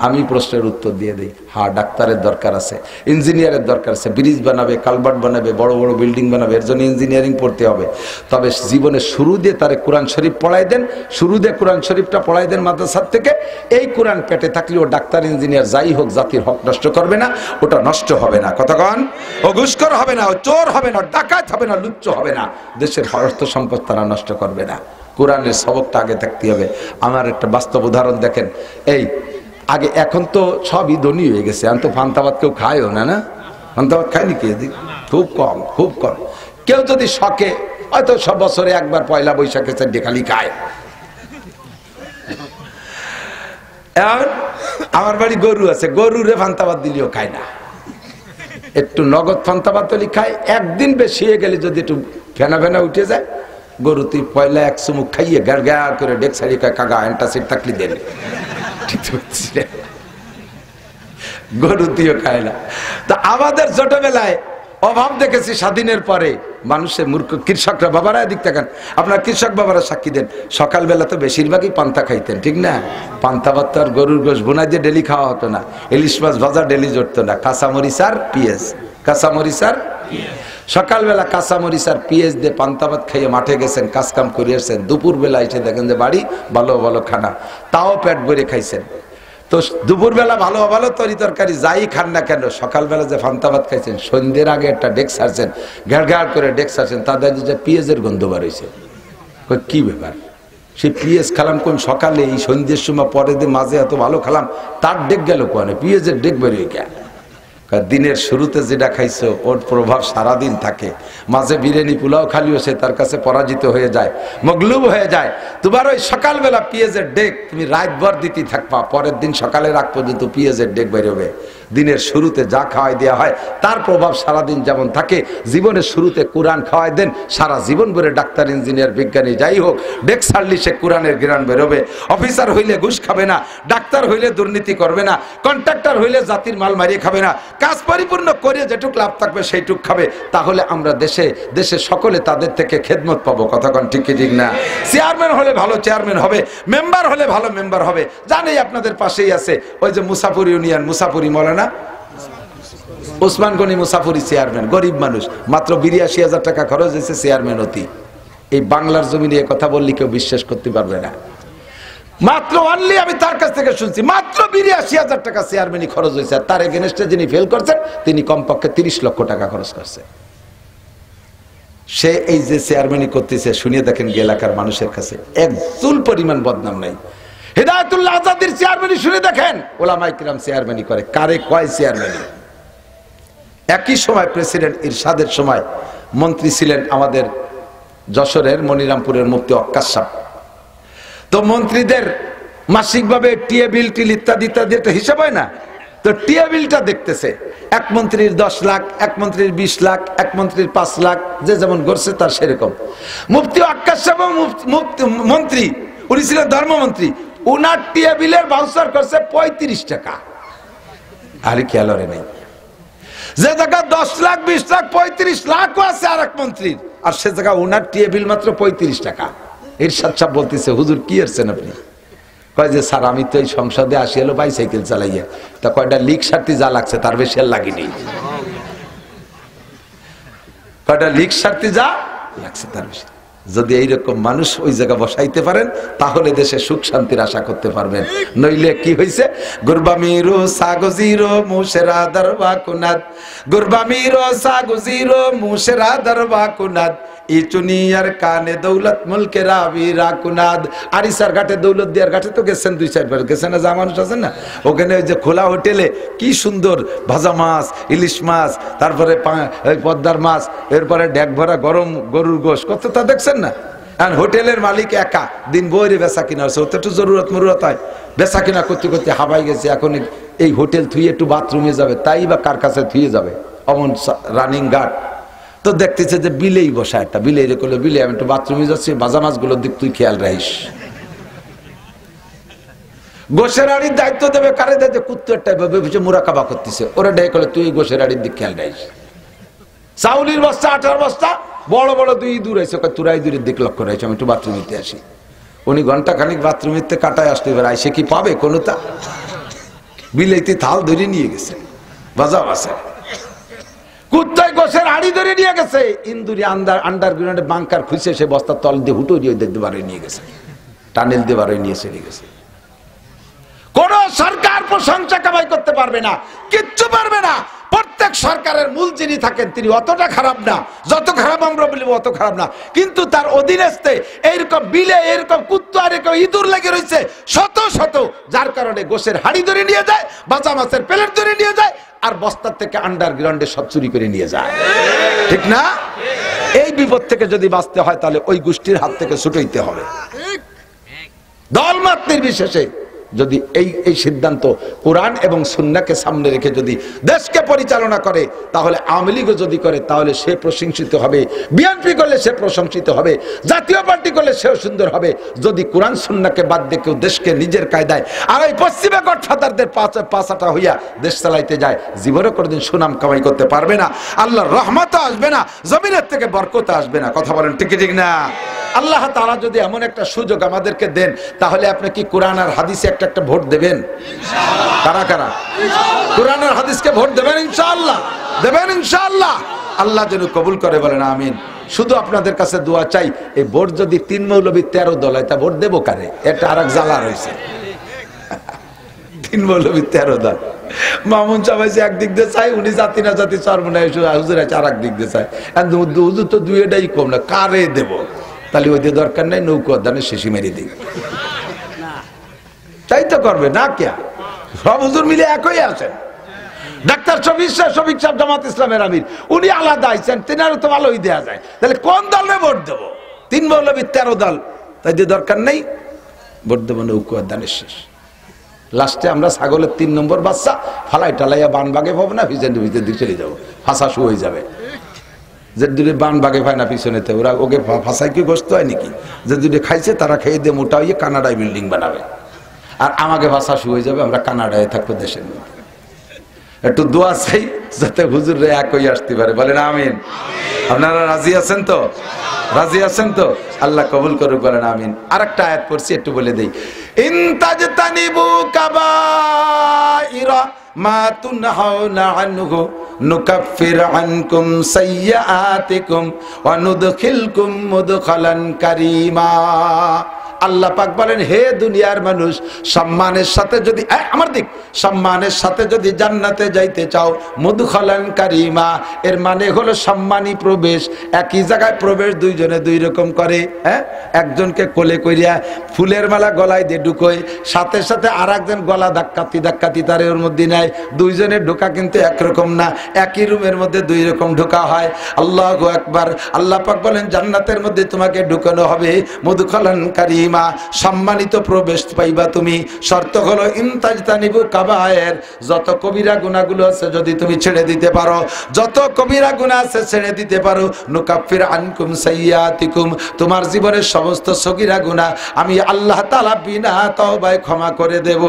আমি প্রশ্নের উত্তর দিয়ে দিই, হ্যাঁ ডাক্তারের দরকার আছে, ইঞ্জিনিয়ারের দরকার আছে। ব্রিজ বানাবে, কালভার্ট বানাবে, বড় বড় বিল্ডিং বানাবে, এর জন্য ইঞ্জিনিয়ারিং পড়তে হবে। তবে জীবনে শুরু দিয়ে তারে কোরআন শরীফ পড়াই দেন, শুরু দিয়ে কোরআন শরীফটা পড়াই দেন মাদ্রাসার থেকে। এই কোরআন পেটে থাকলে ও ডাক্তার ইঞ্জিনিয়ার যাই হোক জাতির হক নষ্ট করবে না, ওটা নষ্ট হবে না। কতক্ষণ ও ঘুষখোর হবে না, ও চোর হবে না, ডাকাত হবে না, লুচ্চ হবে না, দেশের অর্থ সম্পদ তারা নষ্ট করবে না। কোরআনের সবকটা আগে থাকতে হবে। আমার একটা বাস্তব উদাহরণ দেখেন, এই আগে, এখন তো সবই ধনী হয়ে গেছে, এখন তো ফান্তাবাদ কেউ খায়ও না, না ফান্তাবাদ খায়নি কে? খুব কম, খুব কম। কেউ যদি শখে হয়তো সব বছরে একবার পয়লা বৈশাখে চারটে খালি খায়। আমার বাড়ি গরু আছে, গরুরে ফান্তাবাদ দিলেও খায় না, একটু নগদ ফান্তাবাদ তলি খায়। একদিন বেশি হয়ে গেলে যদি একটু ফেনা ফেনা উঠে যায়, গরু তুই পয়লা এক চুমুক খাইয়ে গাড় গাড় করে ডেক সারি কাগা অ্যান্টাসিড থাকলে দেন, গরু তুইও খায় না। তা আমাদের ছোটবেলায় অভাব দেখেছি স্বাধীনের পরে মানুষের মূর্খ কৃষকরা, বাবারা এদিক থাকেন, আপনার কৃষক বাবারা সাক্ষী দেন, সকালবেলা তো বেশিরভাগই পান্তা খাইতেন, ঠিক না? পান্তা ভাত আর গরুর গোশ বোনা দিয়ে ডেলি খাওয়া হতো না, ইলিশ মাছ ভাজা ডেলি জড়তো না, কাঁচামরিচ আর পিঁয়াজ, কাঁচামরিচ আর সকালবেলা কাঁচামরিচ আর পিঁয়াজ দিয়ে পান্তা ভাত খাইয়ে মাঠে গেছেন, কাজ কাম করে আসছেন, দুপুরবেলা এসে দেখেন যে বাড়ি ভালো ভালো খানা, তাও পেট ভরে খাইছেন। তো দুপুরবেলা ভালো ভালো তরি তরকারি যাই খান না কেন, সকালবেলা যে পান্তা ভাত খাইছেন, সন্ধ্যের আগে একটা ডেক সারছেন, ঘেড় ঘেড় করে ডেক সারছেন, তাদের যে পিঁয়াজের গন্ধ বার হয়েছে। কি ব্যাপার? সে পিঁয়াজ খালাম কোন সকালে, এই সন্ধ্যের সময়, পরে দিয়ে মাঝে এত ভালো খালাম, তার ডেক গেল কোনে, পিঁয়াজের ডেক বেরিয়ে গেল। দিনের শুরুতে যেটা খাইছো ওর প্রভাব সারাদিন থাকে, মাঝে বিরিয়ানি পোলাও খালিও সে তার কাছে পরাজিত হয়ে যায়, মগলুব হয়ে যায়। তোমার ওই সকালবেলা পিঁয়াজের ডেক তুমি রাতভর দিতে থাকবা, পরের দিন সকালে রাখ পর্যন্ত পিঁয়াজের ডেক বেরোবে। দিনের শুরুতে যা খাওয়াই দেওয়া হয় তার প্রভাব সারাদিন যেমন থাকে, জীবনের শুরুতে কোরআন খাওয়াই দেন, সারা জীবন ভরে ডাক্তার, ইঞ্জিনিয়ার, বিজ্ঞানী যাই হোক, ডেক ছাড়লি সে কোরআনের জ্ঞান বেরোবে। অফিসার হইলে ঘুষ খাবে না, ডাক্তার হইলে দুর্নীতি করবে না, কন্ট্রাক্টর হইলে জাতির মাল মারিয়ে খাবে না, কাজ পরিপূর্ণ করে যেটুক লাভ থাকবে সেইটুক খাবে। তাহলে আমরা দেশে দেশে সকলে তাদের থেকে খেদমত পাবো। কথা কোন ঠিক কি ঠিক না? চেয়ারম্যান হলে ভালো চেয়ারম্যান হবে, মেম্বার হলে ভালো মেম্বার হবে। জানেই আপনাদের পাশেই আছে ওই যে মুসাফর ইউনিয়ন, মুসাফরি মৌলানা ওসমান গনি মুসাফরি চেয়ারম্যান, গরিব মানুষ, মাত্র ৮২,০০০ টাকা খরচ হয়েছে চেয়ারম্যান হতে। এই বাংলার জমিনে কথা বললে কেউ বিশ্বাস করতে পারবে না। মাত্র অনলি আমি তার কাছ থেকে শুনছি মাত্র ৮২,০০০ টাকা চেয়ারম্যানই খরচ হয়েছে। আর তার এগেনস্টে যিনি ফেল করছেন তিনি কমপক্ষে ৩০ লক্ষ টাকা খরচ করছে। সে এই যে চেয়ারম্যানই করতেছে, শুনিয়ে দেখেন এলাকার মানুষের কাছে এক চুল পরিমাণ বদনাম নাই। হেদায়েতুল্লাহ আজাদির চেয়ারম্যানই শুনে দেখেন, ওলামায়ে কিরাম চেয়ারম্যানই করে, কারে কয় চেয়ারম্যানই। একই সময় প্রেসিডেন্ট ইরশাদের সময় মন্ত্রী ছিলেন আমাদের যশোরের মনিরামপুরের মুফতি ওয়াক্কাস সাহেব। তো মন্ত্রীদের মাসিকভাবে টিএ বিল টিল ইত্যাদি ইত্যাদি একটা হিসাব হয় না, তো টিএ বিলটা দেখতেছে, এক মন্ত্রীর ১০ লাখ, এক মন্ত্রীর ২০ লাখ, এক মন্ত্রীর ৫ লাখ, যে যেমন করছে তার সেরকম। মুফতি ওয়াক্কাস সাহেব মন্ত্রী, উনি ছিলেন ধর্মমন্ত্রী, উনার টিএ বিলের ভাউচার করছে ৩৫ টাকা। আরে খেয়াল রে নাই, যে জায়গা ১০ লাখ, ২০ লাখ, ৩৫ লাখও আছে আর এক মন্ত্রীর, আর সে জায়গা ওনার টিএ বিল মাত্র ৩৫ টাকা। ইরশাদ সাহেব বলতেছে, হুজুর কি এরছেন আপনি? কয় যে স্যার আমি তো এই সংসদে আসি এলো বাইসাইকেল চালাইয়া, তা কয়টা লিক সারতে যা লাগছে তার বেশি আর লাগেনি। কয়টা লিক সারতে যা লাগছে তার বেশি। যদি এইরকম মানুষ ওই জায়গা বসাইতে পারেন তাহলে দেশে সুখ শান্তির আশা করতে পারবেন। নইলে কি হয়েছে, গুরবামিরো সাগজিরো মুশেরা দরবা কুনাদ, গুরবামিরো সাগজিরো মুশেরা দরবা কুনাদ, ইচুনিয়ার কানে দৌলত মুলকে রাবিরা কুনাদ। আরিসার ঘাটে, দৌলত দিয়ার ঘাটে তো গেছেন ২-৪ বার, গেছেন না? যা মানুষ আছেন না, ওখানে ওই যে খোলা হোটেলে কি সুন্দর ভাজা মাছ, ইলিশ মাছ, তারপরে পদ্মার মাছ, এরপরে ড্যাক ভরা গরম গরুর গোশ, কত তা দেখছেন না? আর হোটেলের মালিক একা দিন বইরে বেচা কিনা হচ্ছে, ওতে একটু জরুরত মরুরত হয়, বেচা কিনা করতে করতে হাবাই গেছে। এখন এই হোটেল থুয়ে একটু বাথরুমে যাবে, তাই বা কার কাছে থুয়ে যাবে, অমন রানিং গার্ড। তো দেখতেছে যে বিলেই বসা একটা, বিলে রেখে বিলে আমি একটু বাথরুমে যাচ্ছি, ভাজা মাছগুলোর দিক তুই খেয়াল রাখিস। গোশের আড়ির দায়িত্ব দেবে কারে দেয়, যে কুত্তরটা মুরাকাবা করতেছে, ওরা ডাই করলে তুই গোশের আড়ির দিক খেয়াল রাখিস। চাউলির বস্তা, আটার বস্তা, বড় বড় ২ ইঁদুর আছে, তোরা ইঁদুরের দিক লক্ষ্য রয়েছে, আমি একটু বাথরুমিতে আসি। উনি ঘন্টা খানিক বাথরুমিতে কাটায় আসতে পারে, আইসে কি পাবে কোনো? তা বিলেতে থাল ধরে নিয়ে গেছে, ভাজা বাসে কুত্তায় গোশের হাড়ি ধরে নিয়ে গেছে, ইন্দুরি আন্ডারগ্রাউন্ডে বাংকার খুঁজে সে বস্তার তল দিয়ে হুটো দিয়ে দেখতে পারে নিয়ে গেছে, টানেল দিয়ে বারে নিয়ে চলে গেছে। কোন সরকার প্রশংসা কামাই করতে পারবে না, কিচ্ছু পারবে না। প্রত্যেক সরকারের মূল যিনি থাকেন তিনি অতটা খারাপ না, যত খারাপ আমরা বলবো অত খারাপ না, কিন্তু তার অধীনস্থে এইরকম বিলে এরকম কুত্তা আর এরকম ইঁদুর লেগে রয়েছে শত শত, যার কারণে গোশের হাড়ি ধরে নিয়ে যায়, বাজা মাছের প্লেট ধরে নিয়ে যায়, আর বস্তার থেকে আন্ডারগ্রাউন্ডে সব চুরি করে নিয়ে যায়। ঠিক না? এই বিপদ থেকে যদি বাঁচতে হয় তাহলে ওই গোষ্ঠীর হাত থেকে ছুটাইতে হবে। দলমত নির্বিশেষে যদি এই সিদ্ধান্ত কোরআন এবং সুন্নাহকে সামনে রেখে যদি দেশকে পরিচালনা করে, তাহলে আওয়ামী লীগও যদি করে তাহলে সে প্রশংসিত হবে, বিএনপি করলে সে প্রশংসিত হবে, জাতীয় পার্টি করলে সেও সুন্দর হবে। যদি কোরআন সুন্নাহকে বাদ দিয়ে কেউ দেশকে নিজের কায়দায় আর ওই পশ্চিমা গডফাদারদের পাছাটা হইয়া দেশ চালাইতে যায়, জীবনে কোনোদিন সুনাম কামাই করতে পারবে না, আল্লাহর রহমত আসবে না, জমিনের থেকে বরকত আসবে না। কথা বলেন ঠিক ঠিক না? আল্লাহ তাআলা যদি এমন একটা সুযোগ আমাদেরকে দেন, তাহলে আপনি কি কোরআন আর হাদিসে একটা ভোট দেবেন? কারা কারা কোরআন আর হাদিসকে ভোট দেবেন? ইনশাআল্লাহ দেবেন, ইনশাআল্লাহ। আল্লাহ যেন কবুল করে, বলেন আমিন। শুধু আপনাদের কাছে দোয়া চাই, এই ভোট যদি ৩ মৌলবী ১৩ দল হয় তা ভোট দেবো কারে? এটা আর এক জ্বালা রয়েছে। ৩ মৌলবী ১৩ দল, মামুন চাবাইছে একদিক দিয়ে চাই, উনি জাতি না জাতি চরমনায় হুজুর আছে আর এক দিক দিয়ে চাই, হুজুর তো দুইটাই কম না, কারে দেব? তাহলে ওই দিয়ে দরকার নাই, নৌকো দানে শেষি মেরে দিই, তাই তো করবে না? কে সব হুজুর মিলে একই আছেন। ডাক্তার শফিক সাহেব জামাত ইসলামের আমির, উনি আলাদা আইছেন, তেনারও তো ভালোই দেওয়া যায়। তাহলে কোন দলে ভোট দেবো? ৩ মৌলবী ১৩ দল, তাই দিয়ে দরকার নেই, ভোট দেবো নৌকো দানের শেষ। লাস্টে আমরা ছাগলের 3 নম্বর বাচ্চা ফালাই টালাইয়া বান বাগে পাবো না, ভিজেন্টের ভিতর দিয়ে চলে যাবো, ফাঁসা শু হয়ে যাবে। যে দুটো বান বাগে পায় না পিছনেতে, ওরা ওকে ফাঁসায় কি গোস্ত হয় নাকি? যে দুটো খাইছে তারা খেয়ে দিয়ে মোটা হয়ে কানাডায় বিল্ডিং বানাবে, আর আমাকে ভাষা শু হয়ে যাবে, আমরা কানাডায় থাকবো দেশের মধ্যে। একটু দোয়া চাই যাতে হুজুররা এক হয়ে আসতে পারে, বলেন আমিন। আপনারা রাজি আছেন তো? রাজি আছেন তো? আল্লাহ কবুল করুক, বলেন আমিন। আরেকটা আয়াত পড়ছি, একটু বলে দেই। ইনতাজতানিবু কাবাইরা মা তুনহাউনা আনহু নুকাফির আনকুম সাইয়্যাতিকুম ওয়া নুদখিলকুম মুদখালান কারীমা। আল্লাহ পাক বলেন, হে দুনিয়ার মানুষ, সম্মানের সাথে যদি আমার দিক সম্মানের সাথে যদি জান্নাতে যাইতে চাও, মুদখালান কারীমা, এর মানে হলো সম্মানী প্রবেশ। একই জায়গায় প্রবেশ দুইজনে দুই রকম করে। একজনকে কোলে কইরা ফুলের মালা গলায় দিয়ে ঢুকোয়, সাথে সাথে আর একজন গলা ধাক্কাতি ধাক্কাতি তার ওর মধ্যে নেয়। দুইজনের ঢোকা কিন্তু একরকম না, একই রুমের মধ্যে দুই রকম ঢোকা হয়। আল্লাহু আকবার। আল্লাহ পাক বলেন, জান্নাতের মধ্যে তোমাকে ঢুকানো হবে মুদখালান কারীমা, সম্মানিত প্রবেশ পাইবা তুমি। শর্ত হলো ইনতাজতানিবু কাবায়ের, যত কবিরা গুনাহগুলো আছে যদি তুমি ছেড়ে দিতে পারো, যত কবিরা গুনাহ আছে ছেড়ে দিতে পারো, নুকাফির আনকুম সাইয়্যাতিকুম, তোমার জীবনের সমস্ত সগীরা গুনাহ আমি আল্লাহ তাআলা বিনা তওবায় ক্ষমা করে দেব।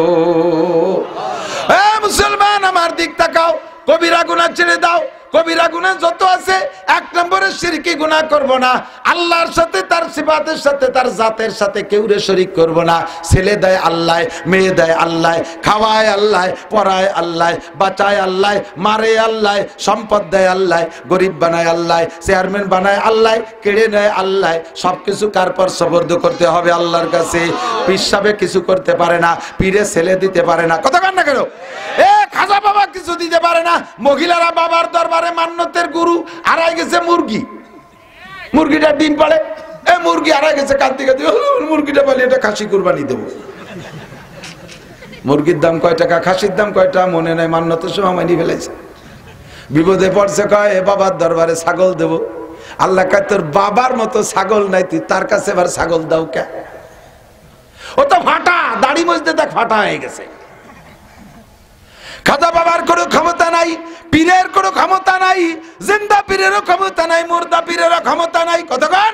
এ মুসলমান, আমার দিক তাকাও, কবিরা গুনাহ ছেড়ে দাও। কবিরা গুনাহ যত আছে, 1 নম্বরে শিরকি গুনাহ করব না, আল্লাহর সাথে তার সিফাতের সাথে তার জাতের সাথে কেউরে শরীক করব না। ছেলে দেয় আল্লাহ, মেয়ে দেয় আল্লাহ, খাওয়ায় আল্লাহ, পড়ায় আল্লাহ, বাঁচায় আল্লাহ, মারে আল্লাহ, সম্পদ দেয় আল্লাহ, গরিব বানায় আল্লাহ, চেয়ারম্যান বানায় আল্লাহ, কেড়ে নেয় আল্লাহ। সবকিছু কার পর সুপর্দ করতে হবে? আল্লাহর কাছে। পীর সাহেব কিছু করতে পারে না, পীরে ছেলে দিতে পারে না, কথা কান না কেন? খাজা বাবা কিছু দিতে পারে না। মহিলারা বাবার দরবারে মান্নতের গুরু, হারাই গেছে মুরগি, মুরগিটা ডিম পাড়ে, মুরগি হারাই গেছে, কাঁদতে কাঁদতে মুরগিটা পালি, এটা খাসি কুরবানি দেবো। মুরগির দাম কয় টাকা, খাসির দাম কয়টা মনে নাই, মান্নতের সময় মানি ফেলেছে। বিপদে পড়ছে, কয় বাবার দরবারে ছাগল দেবো। আল্লাহ কয়, তোর বাবার মতো ছাগল নাই, তুই তার কাছে এবার ছাগল দাও কে? ও তো ফাটা, দাড়ি মজতে দেখ ফাটা হয়ে গেছে। খাজা বাবার কোনো ক্ষমতা নাই, পীরের কোনো ক্ষমতা নাই, জিন্দা পীরেরও ক্ষমতা নাই, মুর্দা পীরেরও ক্ষমতা নাই। কতক্ষণ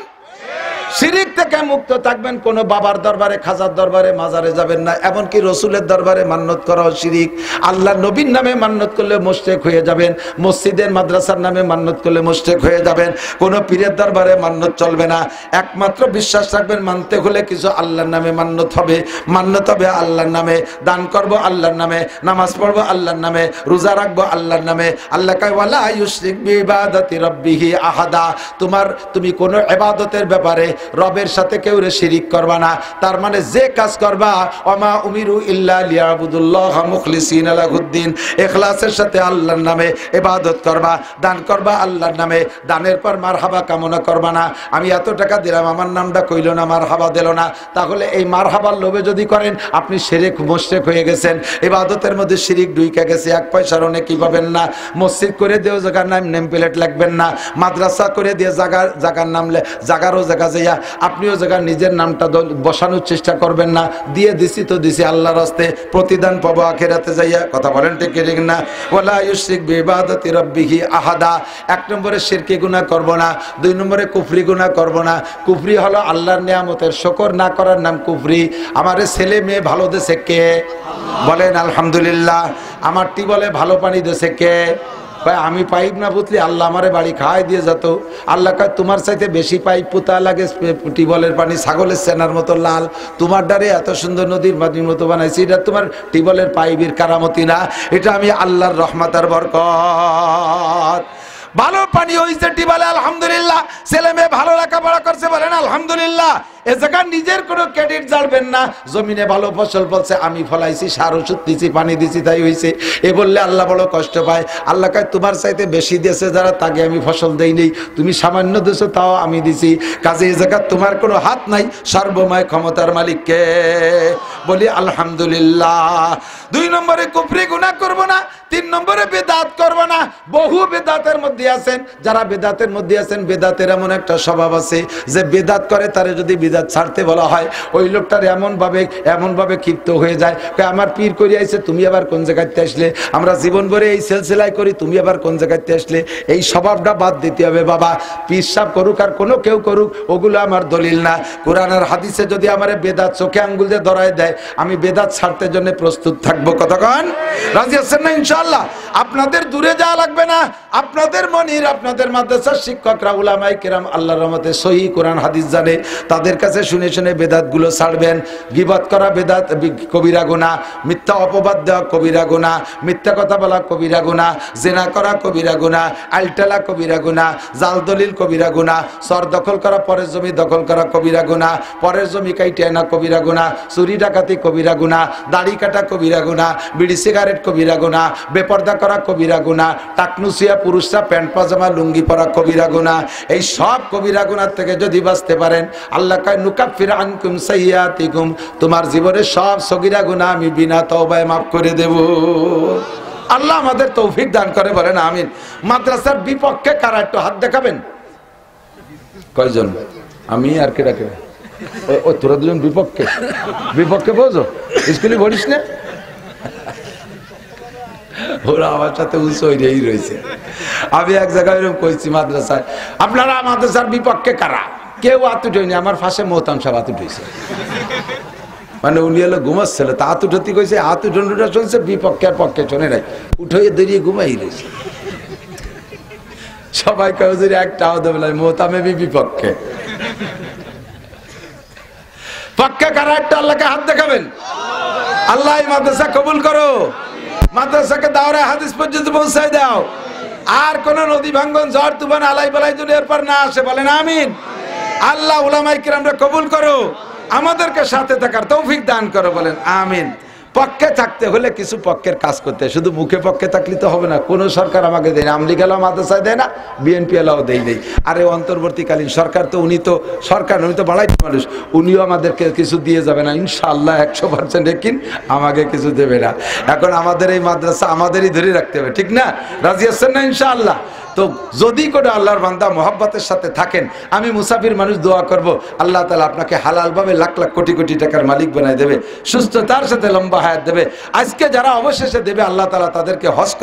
শিরিক থেকে মুক্ত থাকবেন। কোন বাবার দরবারে, খাজার দরবারে, মাজারে যাবেন না। এমনকি রসুলের দরবারে মান্নত করাও শিরিক। আল্লাহ নবীর নামে মান্নত করলে মুশরিক হয়ে যাবেন। মসজিদের মাদ্রাসার নামে মান্নত করলে মুশরিক হয়ে যাবেন। কোন পীরের দরবারে মান্নত চলবে না। একমাত্র বিশ্বাস রাখবেন, মানতে হলে কিছু আল্লাহর নামে মান্নত হবে। মান্নত হবে আল্লাহর নামে। দান করব আল্লাহর নামে, নামাজ পড়বো আল্লাহর নামে, রোজা রাখবো আল্লাহর নামে। আল্লাহ কয়, ওয়ালা ইউশরিক বিইবাদাতি রাব্বিহি আহাদা, তুমি কোন ইবাদতের ব্যাপারে রবের সাথে কেউ শিরিক করবা না। তার মানে যে কাজ করবা, ওমা উমিরু ইল্লা লিয়াবুদুল্লাহ মুখলিসিনা লাহুদ্দিন, ইখলাসের সাথে আল্লাহর নামে ইবাদত করবা। দান করবা আল্লাহর নামে, দানের পর মারহাবা কামনা করবা না। আমি এত টাকা দিলাম, আমার নামটা কইল না, মারহাবা দিল না, তাহলে এই মারহাবার লোভে যদি করেন, আপনি শিরক মুশরিক হয়ে গেছেন। ইবাদতের মধ্যে শিরিক ঢুকে গেছে। 1 পয়সার অনেকই পাবেন না। মসজিদ করে দিয়েও জায়গার নাম নেম প্লেট লাগবেন না। মাদ্রাসা করে দিয়ে জায়গার নাম জায়গারও জায়গা যাইয়া আপনিও জায়গা নিজের নামটা বসানোর চেষ্টা করবেন না। দিয়ে দিছি তো দিছি আল্লাহর রাস্তায়, প্রতিদান পাবো আখিরাতে যাইয়া। কথা বলেন ঠিক না? ওয়ালা ইউশরিক বিইবাদাতি রাব্বিহি আহাদা। 1 নম্বরে শিরকি গুনাহ করব না। 2 নম্বরে কুফরি গুনাহ করব না। কুফরি হলো আল্লাহর নিয়ামতের শুকর না করার নাম কুফরি। আমার ছেলে মেয়ে ভালো দেশে কে? বলেন আলহামদুলিল্লাহ। আমার টিউবওয়েলে ভালো পানি দেশে কে? আমি পাইপ না পুতলি, আল্লাহ আমারে বাড়ি খাওয়াই দিয়ে যেত। আল্লাহ কয়, তোমার চাইতে বেশি পাইপ পুতা লাগে, টিউবওয়েলের পানি ছাগলের সেনার মতো লাল। তোমার দ্বারে এত সুন্দর নদীর পানির মতো বানাইছি, এটা তোমার টিউবওয়েলের পাইপের কারামতি না, এটা আমি আল্লাহর রহমতের বরকত। ভালো পানি হয়েছে টিউবওয়েলে, আলহামদুলিল্লাহ। ছেলে মেয়ে ভালো লেখাপড়া করছে, বলেন আলহামদুলিল্লাহ। এ জায়গা নিজের কোনো ক্রেডিট জানবেন না। জমিনে ভালো ফসল ফলছে, আমি ফলাইছি, সার ওষুধ দিছি, পানি দিছি, তাই হয়েছে, এ বললে আল্লাহ বড় কষ্ট পায়। আল্লাহ কয়, তোমার চাইতে বেশি দিয়েছে যারা, তাকে আমি ফসল দেই নেই। তুমি সামান্য দিয়েছো, তাও আমি দিছি। কাজে এই জায়গা তোমার কোনো হাত নাই, সর্বময় ক্ষমতার মালিককে। বলি আলহামদুলিল্লাহ। 2 নম্বরে কুফরি গুনাহ করব না। 3 নম্বরে বেদাত করব না। বহু বেদাতের মধ্যে আছেন, যারা বেদাতের মধ্যে আছেন, বেদাতের এমন একটা স্বভাব আছে যে বেদাত করে, তারে যদি বেদাত ছাড়তে বলা হয়, ওই লোকটার এমনভাবে ক্ষিপ্ত হয়ে যায়, আমার পীর করে আইছে, তুমি আবার কোন জায়গাতে আসলে? আমরা জীবন ভরে এই সেলসেলাই করি, তুমি আবার কোন জায়গাতে আসলে? এই স্বভাবটা বাদ দিতে হবে বাবা। পীর সাহেব করুক আর কোনো কেউ করুক, ওগুলো আমার দলিল না। কোরআন আর হাদিসে যদি আমার বেদাত চোখে আঙ্গুল দিয়ে ধরায় দেয়, আমি বেদাত ছাড়তে জন্য প্রস্তুত থাকবো। কতক্ষণ রাজি আছেন না? ইনশাআল্লাহ। আপনাদের দূরে যাওয়া লাগবে না, আপনাদের মনির, আপনাদের মাদ্রাসার শিক্ষকরা, উলামায়ে কেরাম আল্লাহর রহমতে সহিহ কোরআন হাদিস জানে, তাদের কাছে শুনে শুনে বেদাতগুলো ছাড়বেন। গীবত করা বেদাত, কবিরা গুনাহ। মিথ্যা অপবাদ দেওয়া কবিরা গুনাহ। মিথ্যা কথা বলা কবিরা গুনাহ। জেনা করা কবিরা গুনাহ। আলটালা কবিরা গুনাহ। জাল দলিল কবিরা গুনাহ। সর দখল করা, পরের জমি দখল করা কবিরা গুনাহ। পরের জমি কাইটে আনা কবিরা গুনাহ। চুরি ডাকাতি কবিরা গুনাহ। দাড়ি কাটা কবিরা গুনাহ। বিড়ি সিগারেট কবিরা গুনাহ। বেপর্দা করা কবিরা গুনাহ। টাকনুসিয়া পুরুষরা প্যান্ট পাজামা লুঙ্গি পরা কবিরা গুনাহ। এই সব কবিরা গুনাহ থেকে যদি বাঁচতে পারেন, আল্লাহ কয় নুকাফির আনকুম সাইয়্যাতিকুম, তোমার জীবনের সব সগীরা গুনাহ আমি বিনা তওবায় মাফ করে দেব। আল্লাহ আমাদের তৌফিক দান করে, বলেন আমিন। মাদ্রাসার বিপক্ষে কারা একটু হাত দেখাবেন? কয়জন? আমি আর কে ডাকে? ও তোরা দুজন বিপক্ষে বোঝো, স্কুলে পড়িস না? ওরা আমার সাথে উঁচুই রয়েছে। আমি এক জায়গায় এরকম কইছি মাদ্রাসায়, আপনারা মাদ্রাসার বিপক্ষে কারা? কেউ হাত উঠেনি। আমার ফাঁসে মোহতাম সাহেব হাত উঠেছে, মানে উনি হলো ঘুমাচ্ছিল, তা হাত উঠতে কইছে, হাত উঠোনটা চলছে, বিপক্ষে আর পক্ষে চলে নাই, উঠে দাঁড়িয়ে ঘুমাই রয়েছে। সবাই কেউ যদি একটাও দেবে না, মোহতামে বিপক্ষে। পক্ষে কারা একটা আল্লাহকে হাত দেখাবেন? আল্লাহ এই মাদ্রাসা কবুল করো, মাদ্রাসাকে দাওরা হাদিস পর্যন্ত পৌঁছায় দাও, আর কোন নদী ভাঙ্গন, ঝড় তুফান, আলাই বালাই যদি এরপর না আসে, বলেন আমিন। আল্লাহ উলামায়ে কিরামরা কবুল করো, আমাদেরকে সাথে থাকার তৌফিক দান করো, বলেন আমিন। পক্ষে থাকতে হলে কিছু পক্ষের কাজ করতে, শুধু মুখে পক্ষে থাকলে তো হবে না। কোন সরকার আমাকে দেয় না, আমলি গেলাও মাদ্রাসায় দেয় না, বিএনপি এলাও দেয় নেই। আরে অন্তর্বর্তীকালীন সরকার তো, উনি তো সরকার, উনি তো বাড়াইতে মানুষ, উনিও আমাদেরকে কিছু দিয়ে যাবে না ইনশাআল্লাহ, 100% একিন আমাকে কিছু দেবে না। এখন আমাদের এই মাদ্রাসা আমাদেরই ধরে রাখতে হবে, ঠিক না? রাজি আছেন না? ইনশাআল্লাহ। তো যদি করে আল্লাহর বান্দা মোহাব্বতের সাথে থাকেন, আমি মুসাফির মানুষ দোয়া করব, আল্লাহ তাআলা আপনাকে হালালভাবে লাখ লাখ কোটি কোটি টাকার মালিক বানায় দেবে, সুস্থতার সাথে লম্বা হায়াত দেবে। আজকে যারা অবশেষে দেবে, আল্লাহ তাআলা তাদেরকে হজ